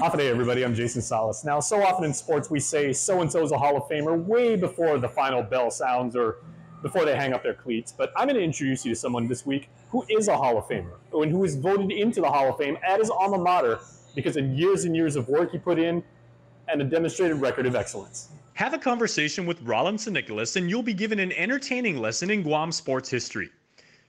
Afternoon, everybody. I'm Jason Salas. Now, so often in sports, we say so-and-so is a Hall of Famer way before the final bell sounds or before they hang up their cleats. But I'm going to introduce you to someone this week who is a Hall of Famer and who is voted into the Hall of Fame at his alma mater because of years and years of work he put in and a demonstrated record of excellence. Have a conversation with Roland San Nicolas and you'll be given an entertaining lesson in Guam sports history.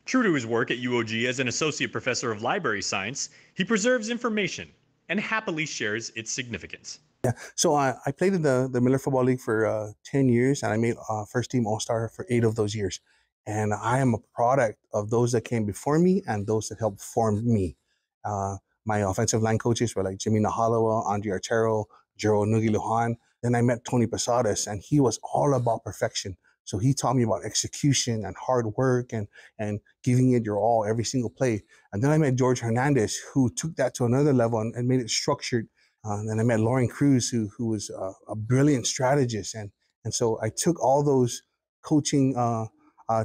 True to his work at UOG as an associate professor of library science, he preserves information and happily shares its significance. Yeah, so I played in the Miller Football League for 10 years, and I made first team All-Star for 8 of those years. And I am a product of those that came before me and those that helped form me. My offensive line coaches were like Jimmy Nahalawa, Andre Artero, Jero Nugiluhan. Then I met Tony Posadas, and he was all about perfection. So he taught me about execution and hard work and giving it your all every single play. And then I met George Hernandez, who took that to another level and made it structured. And I met Lauren Cruz, who was a brilliant strategist. And so I took all those coaching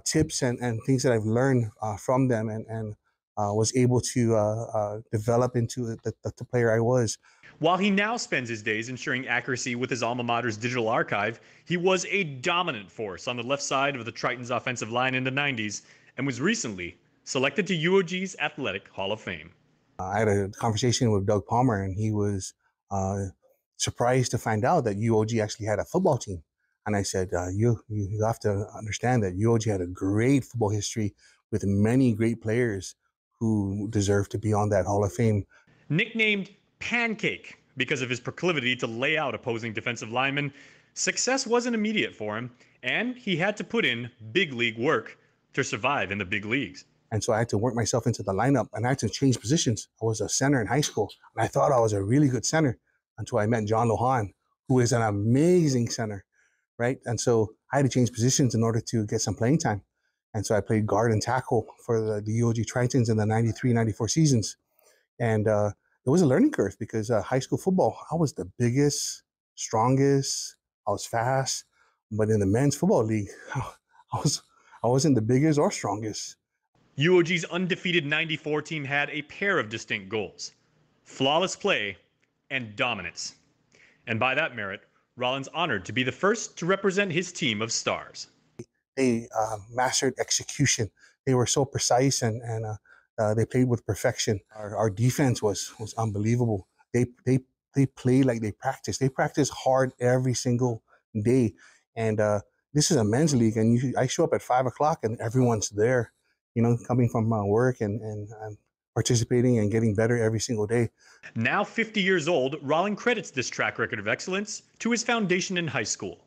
tips and things that I've learned from them and was able to develop into the player I was. While he now spends his days ensuring accuracy with his alma mater's digital archive, he was a dominant force on the left side of the Triton's offensive line in the 90s and was recently selected to UOG's Athletic Hall of Fame. I had a conversation with Doug Palmer, and he was surprised to find out that UOG actually had a football team. And I said, you have to understand that UOG had a great football history with many great players who deserve to be on that Hall of Fame. Nicknamed Pancake because of his proclivity to lay out opposing defensive linemen, success wasn't immediate for him, and he had to put in big league work to survive in the big leagues. And so I had to work myself into the lineup, and I had to change positions. I was a center in high school, and I thought I was a really good center until I met John Lohan, who is an amazing center, right? And so I had to change positions in order to get some playing time. And so I played guard and tackle for the UOG Tritons in the 93, 94 seasons. And it was a learning curve because high school football, I was the biggest, strongest, I was fast. But in the men's football league, I wasn't the biggest or strongest. UOG's undefeated 94 team had a pair of distinct goals: flawless play and dominance. And by that merit, Roland's honored to be the first to represent his team of stars. They mastered execution. They were so precise and they played with perfection. Our defense was unbelievable. They played like they practiced. They practiced hard every single day. And this is a men's league, and I show up at 5 o'clock and everyone's there, you know, coming from work and participating and getting better every single day. Now 50 years old, Roland credits this track record of excellence to his foundation in high school.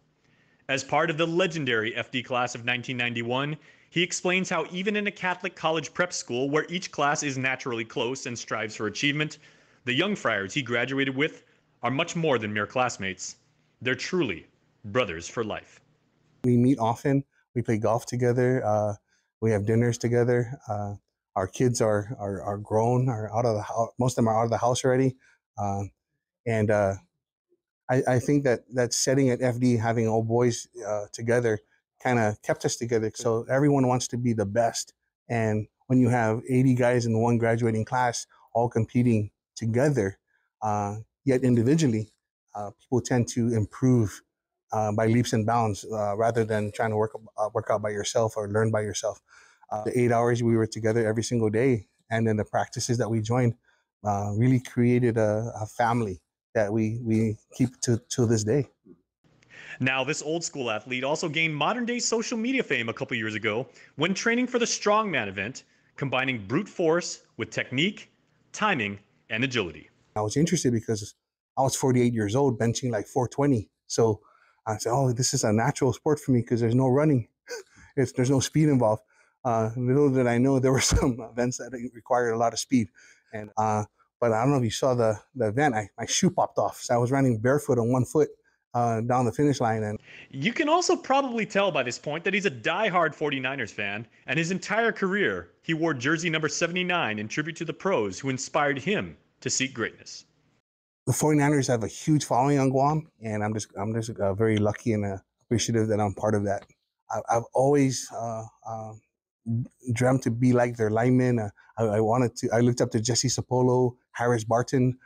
As part of the legendary FD class of 1991, he explains how even in a Catholic college prep school where each class is naturally close and strives for achievement, the young friars he graduated with are much more than mere classmates. They're truly brothers for life. We meet often. We play golf together. We have dinners together. Our kids are grown, are out of the house. Most of them are out of the house already. I think that setting at FD, having all boys together, kind of kept us together. So everyone wants to be the best. And when you have 80 guys in one graduating class, all competing together, yet individually, people tend to improve by leaps and bounds rather than trying to work out by yourself or learn by yourself. The 8 hours we were together every single day, and then the practices that we joined really created a family that we keep to this day. Now, this old school athlete also gained modern day social media fame a couple years ago when training for the Strongman event, combining brute force with technique, timing, and agility. I was interested because I was 48 years old, benching like 420. So I said, oh, this is a natural sport for me because there's no running. There's no speed involved. Little did I know there were some events that required a lot of speed. And but I don't know if you saw the event, my shoe popped off. So I was running barefoot on one foot down the finish line. And you can also probably tell by this point that he's a diehard 49ers fan, and his entire career he wore jersey number 79 in tribute to the pros who inspired him to seek greatness. The 49ers have a huge following on Guam, and I'm just very lucky and appreciative that I'm part of that. I've always dreamt to be like their linemen. I looked up to Jesse Sapolo, Harris Barton,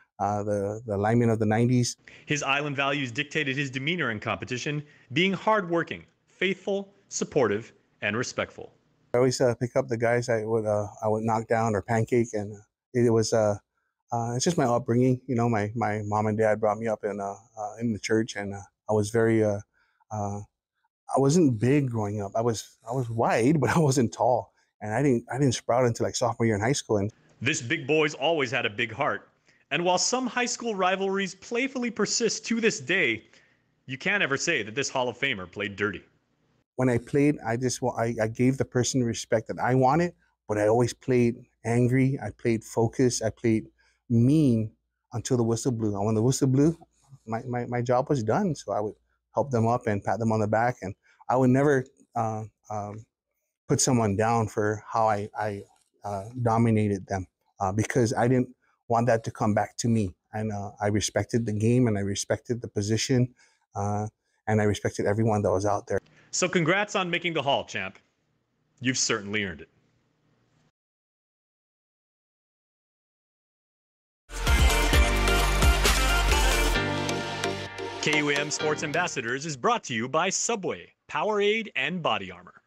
the linemen of the 90s. His island values dictated his demeanor in competition, being hardworking, faithful, supportive, and respectful. I always pick up the guys I would knock down, or Pancake, and it was it's just my upbringing. You know, my mom and dad brought me up in the church, and I was very I wasn't big growing up. I was wide, but I wasn't tall, and I didn't sprout until like sophomore year in high school. And this big boy's always had a big heart, and while some high school rivalries playfully persist to this day, you can't ever say that this Hall of Famer played dirty. When I played, I gave the person the respect that I wanted, but I always played angry. I played focused. I played mean until the whistle blew. And when the whistle blew, my job was done. So I would help them up and pat them on the back, and I would never put someone down for how I dominated them, because I didn't want that to come back to me. And I respected the game, and I respected the position, and I respected everyone that was out there. So congrats on making the Hall, champ. You've certainly earned it. KUAM Sports Ambassadors is brought to you by Subway, Powerade, and Body Armor.